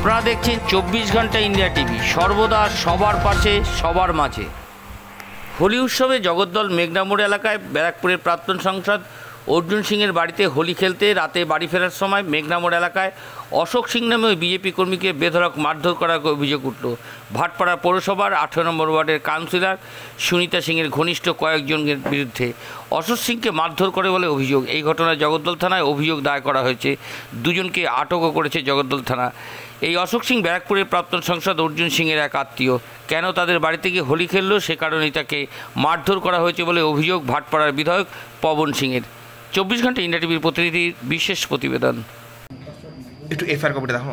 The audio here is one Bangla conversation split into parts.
আপনারা দেখছেন 24 ঘন্টা ইন্ডিয়া টিভি, সর্বদা সবার পাশে সবার মাঝে। হোলি উৎসবে জগদ্দল মেঘনামোড় এলাকায় ব্যারাকপুরের প্রাক্তন সাংসদ অর্জুন সিংয়ের বাড়িতে হোলি খেলতে রাতে বাড়ি ফেরার সময় মেঘনামোড় এলাকায় অশোক সিং নামে ওই বিজেপি কর্মীকে বেধড়ক মারধর করার অভিযোগ উঠল। ভাটপাড়া পৌরসভার 18 নম্বর ওয়ার্ডের কাউন্সিলর সুনিতা সিংয়ের ঘনিষ্ঠ কয়েকজনের বিরুদ্ধে অশোক সিংকে মারধর করে বলে অভিযোগ। এই ঘটনায় জগদ্দল থানায় অভিযোগ দায়ের করা হয়েছে। দুজনকে আটকও করেছে জগদ্দল থানা। এই অশোক সিং ব্যারাকপুরের প্রাক্তন সাংসদ অর্জুন সিংয়ের এক আত্মীয়। কেন তাদের বাড়িতে গিয়ে হোলি খেললো সে কারণেই তাকে মারধর করা হয়েছে বলে অভিযোগ ভাটপাড়ার বিধায়ক পবন সিংয়ের। 24 ঘন্টা ইন্ডিয়া টিভির প্রতিনিধির বিশেষ প্রতিবেদন। একটু এফআইআর কপিটা দেখো।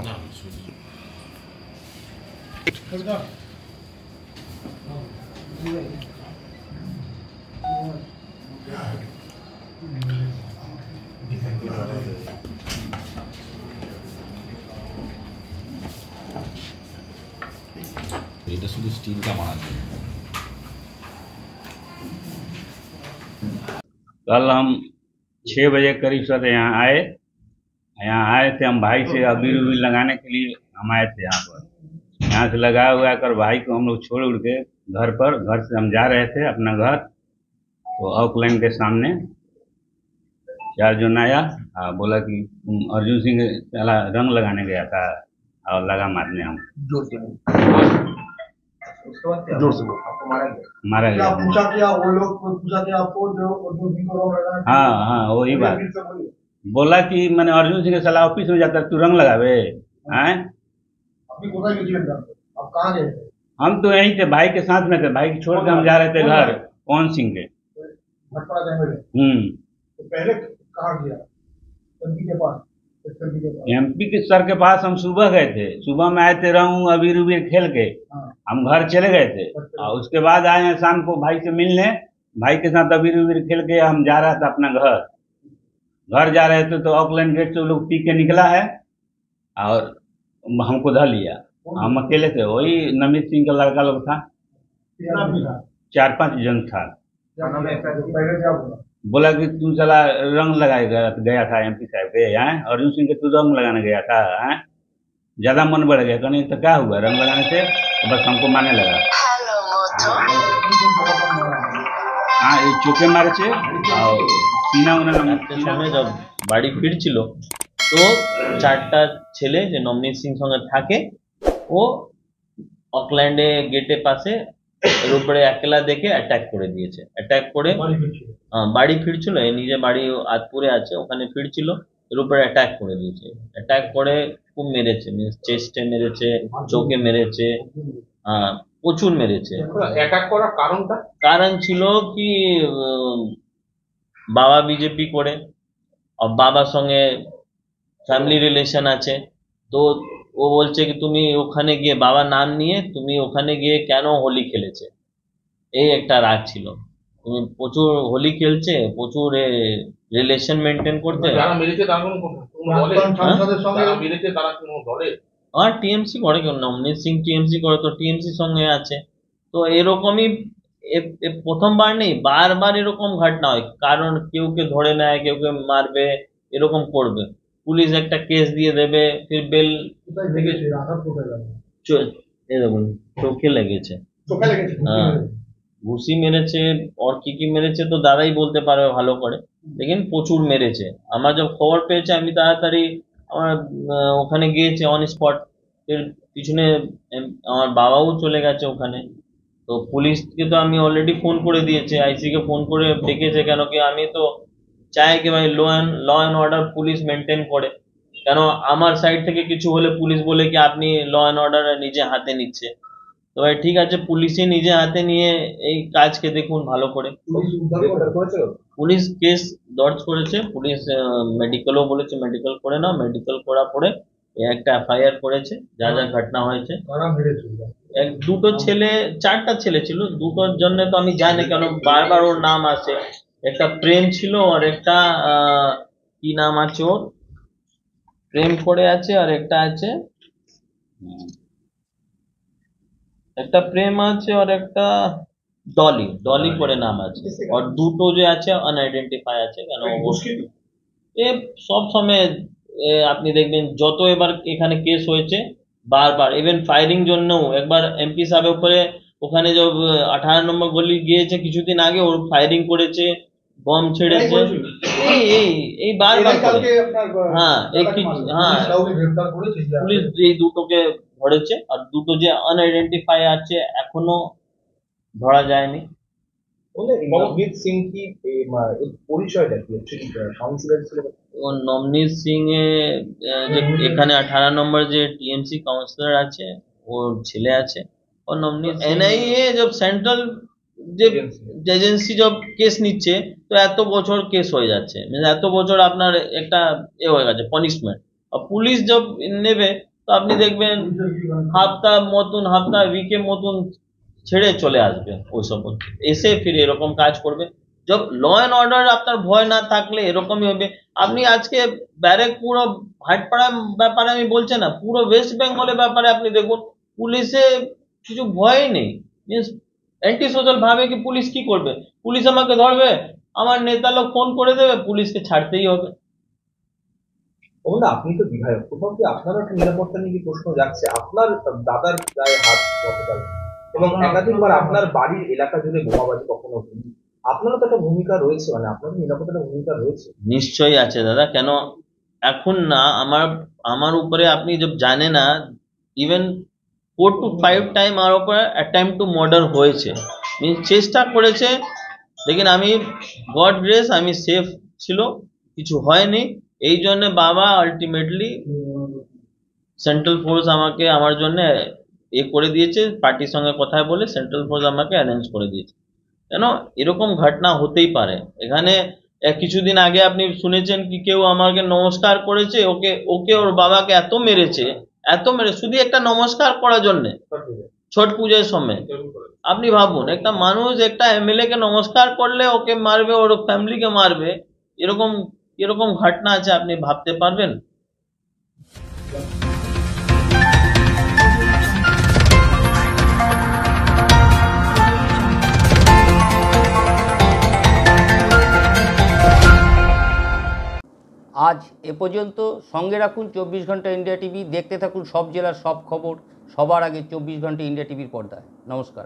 এটা শুধু স্টিলটা মারা। कल हम 6 बजे करीब सर यहाँ आए थे। हम भाई से अबीर उबीर लगाने के लिए हम आए थे यहाँ पर। यहाँ से लगाया हुआ कर भाई को हम लोग छोड़ उड़ के घर से हम जा रहे थे अपना घर। तो ऑकलैंड के सामने 4 जन आया, बोला कि तुम अर्जुन सिंह चला रंग लगाने गया था और लगा मारने हम। जोर से मारा गया। पूछा किया वो लोग पूछा किया आपको जो अर्जुन सिंह को रंग लगाना? हाँ वही बात। बोला कि मैंने अर्जुन सिंह के सलाह ऑफिस में जाकर तू रंग लगावे हैं। अपनी कोई नहीं जानते आप कहाँ गए थे? हम तो यहीं थे, भाई के साथ में थे। भाई छोड़ के हम जा रहे थे घर पवन सिंह के। भटपाड़ा जाने में तो पहले कहाँ गया? एमपी के पास। एमपी के सर के पास हम सुबह गए थे। सुबह में आए थे रंग अबीर उबीर खेल के हम घर चले गए थे। और उसके बाद आए हैं शाम को भाई से मिलने। भाई के साथ अबीर उबीर खेल के हम जा रहा था अपना घर जा रहे थे। तो ऑकलैंड गेट से वो लोग पी के निकला है और हमको धर लिया। हम अकेले थे, वही नमित सिंह का लड़का लोग था। 4-5 जन था। बोला कि तू चला रंग लगाए गया था एमपी साहब के हैं, अर्जुन सिंह के तू रंग लगाने गया था हैं। ज्यादा मन बढ़ गया, कहने तो क्या हुआ रंग लगाने से? तो बस हमको मारने लगा। हाँ ये चोके मारे थे और सीना সঙ্গে বাড়ি ফিরছিল তো 4টা ছেলে যে নমনীত সিং সঙ্গে থাকে ও অকল্যান্ডে গেটের পাশে এর উপরে একলা দেখে অ্যাটাক করে দিয়েছে। অ্যাটাক করে বাড়ি ফিরছিল, নিজে বাড়ি আতপুরে আছে, ওখানে ফিরছিল, এর উপরে অ্যাটাক করে দিয়েছে। অ্যাটাক করে খুব মেরেছে, চেস্টে মেরেছে, চোখে মেরেছে, প্রচুর মেরেছে। অ্যাটাক করার কারণটা কারণ ছিল কি বাবা বিজেপি করে, বাবার সঙ্গে ফ্যামিলি রিলেশন আছে। তো ও বলছে কি তুমি ওখানে গিয়ে বাবার নাম নিয়ে তুমি ওখানে গিয়ে কেন হোলি খেলেছে, এই একটা রাগ ছিল। তুমি প্রচুর হোলি খেলছে, প্রচুর রিলেশন মেনটেন করতে। যারা মেরেছে তারা কোনো দলে আর টিএমসি করে, কেউ নমনীত সিং টিএমসি করে, তো টিএমসি সঙ্গে আছে। তো এরকমই প্রথমবার নেই, বারবার এরকম ঘটনা হয়। কারণ কেউকে ধরে নেয়, কেউকে মারবে, এরকম করবে, পুলিশ একটা কেস দিয়ে দেবে, ফির বেল এরকম চোখে লেগেছে। হ্যাঁ ঘুষি মেরেছে, আর কি মেরেছে তো দাদাই বলতে পারবে ভালো করে, লেকিন প্রচুর মেরেছে। আমার যখন খবর পেয়েছে আমি তাড়াতাড়ি আমার ওখানে গিয়েছে অন স্পট। এর পিছনে আমার বাবাও চলে গেছে ওখানে। তো পুলিশকে তো আমি অলরেডি ফোন করে দিয়েছে, আইসিকে ফোন করে ডেকেছে। কেন কি আমি তো চাই কি ভাই law and order police maintain করে। কেন আমার সাইড থেকে কিছু হলে পুলিশ বলে কি আপনি ল অ্যান্ড অর্ডার নিজে হাতে নিচ্ছে। তো ভাই ঠিক আছে, পুলিশই নিজে হাতে নিয়ে এই কাজকে দেখুন ভালো করে। পুলিশ কেস দর্জ করেছে, পুলিশ মেডিকেলও বলেছে মেডিকেল করে নাও, মেডিকেল করার পরে একটা এফআইআর করেছে যা যা ঘটনা হয়েছে। দুটো ছেলে, 4টা ছেলে ছিল, দুটোর জন্য তো আমি জানি কেন বারবার ওর নাম আছে। একটা প্রেম ছিল আর একটা কি নাম আছে ওর, প্রেম করে আছে আর একটা আছে, একটা প্রেম আছে আর একটা ডলি, ডলি করে নাম আছে। আর দুটো যে আছে আনআইডেন্টিফাই আছে। কেন এ সব সময় আপনি দেখবেন যত এবার এখানে কেস হয়েছে বারবার ইভেন ফায়ারিং জন্যও একবার এমপি সাহেবের উপরে ওখানে যে 18 নম্বর গলি গিয়েছে কিছুদিন আগে, ওর ফায়ারিং করেছে, বম ছেড়েছে, এই বারবার করে। হ্যাঁ পুলিশ এই দুটোকে ধরেছে, আর দুটো যে আনআইডেন্টিফাই আছে এখনো ধরা যায়নি। নবনীত সিং কি পরিচয়টা কি কাউন্সিলর ছিল? ও নবনীত সিং যে এখানে 18 নম্বর যে টিএমসি কাউন্সিলর আছে, ওর ছেলে আছে। और নবনীত এনআইএ जब সেন্ট্রাল যে এজেন্সি জব কেস নিচ্ছে, তো এত বছর কেস হয়ে যাচ্ছে, মানে এত বছর আপনার একটা হয়ে গেছে পানিশমেন্ট। আর পুলিশ জব নেবে তো আপনি দেখবেন হাফতা উইকের মতন ছেড়ে চলে আসবে, ওইসব এসে ফিরে এরকম কাজ করবে। जब ল অ্যান্ড অর্ডার আপনার ভয় না থাকলে এরকমই হবে। আপনি আজকে ব্যারেক পুরো ভাটপাড়ার ব্যাপারে আমি বলছি না, পুরো ওয়েস্ট বেঙ্গলের ব্যাপারে আপনি দেখুন, পুলিশে কিছু ভয় নেই। মিনস অ্যান্টি সোশ্যাল ভাবে কি পুলিশ কি করবে, পুলিশ আমাকে ধরবে, আমার নেতা লোক ফোন করে দেবে, পুলিশকে ছাড়তেই হবে। না আপনি তো বিধায়ক, কোথাও কি আপনারও একটা নিরাপত্তা নিয়ে কি প্রশ্ন যাচ্ছে? আপনার দাদার গায়ে হাত গতকাল, এবং একাধিকবার আপনার বাড়ির এলাকা জুড়ে বোমাবাজি কখনো হয়নি, আপনারও তো একটা ভূমিকা রয়েছে, মানে আপনারও নিরাপত্তার ভূমিকা রয়েছে। নিশ্চয়ই আছে দাদা, কেন এখন না আমার উপরে আপনি জব জানে না, ইভেন 4 to 5 টাইম আমার উপরে অ্যাটেম্প টু মার্ডার হয়েছে, মিনস চেষ্টা করেছে, লেকিন আমি গড গ্রেস আমি সেফ ছিল, কিছু হয়নি। এই জন্য বাবা আলটিমেটলি সেন্ট্রাল ফোর্স আমাকে আমার জন্য করে দিয়েছে, পার্টির সঙ্গে কথা বলে সেন্ট্রাল ফোর্স আমাকে অ্যারেঞ্জ করে দিয়েছে। কেন এরকম ঘটনা হতেই পারে। এখানে কিছুদিন আগে আপনি শুনেছেন কি কেউ আমাকে নমস্কার করেছে, ওকে ওর বাবাকে এত মেরেছে শুধু একটা নমস্কার করার জন্য ছট পূজার সময়। আপনি ভাবুন, একটা মানুষ একটা এমএলএ কে নমস্কার করলে ওকে মারবে, ওর ফ্যামিলিকে মারবে, এরকম ঘটনা আছে, আপনি ভাবতে পারবেন? আজ এ পর্যন্ত। সঙ্গে রাখুন 24 ঘন্টা ইন্ডিয়া টিভি, দেখতে থাকুন সব জেলার সব খবর সবার আগে 24 ঘন্টা ইন্ডিয়া টিভির পর্দায়। নমস্কার।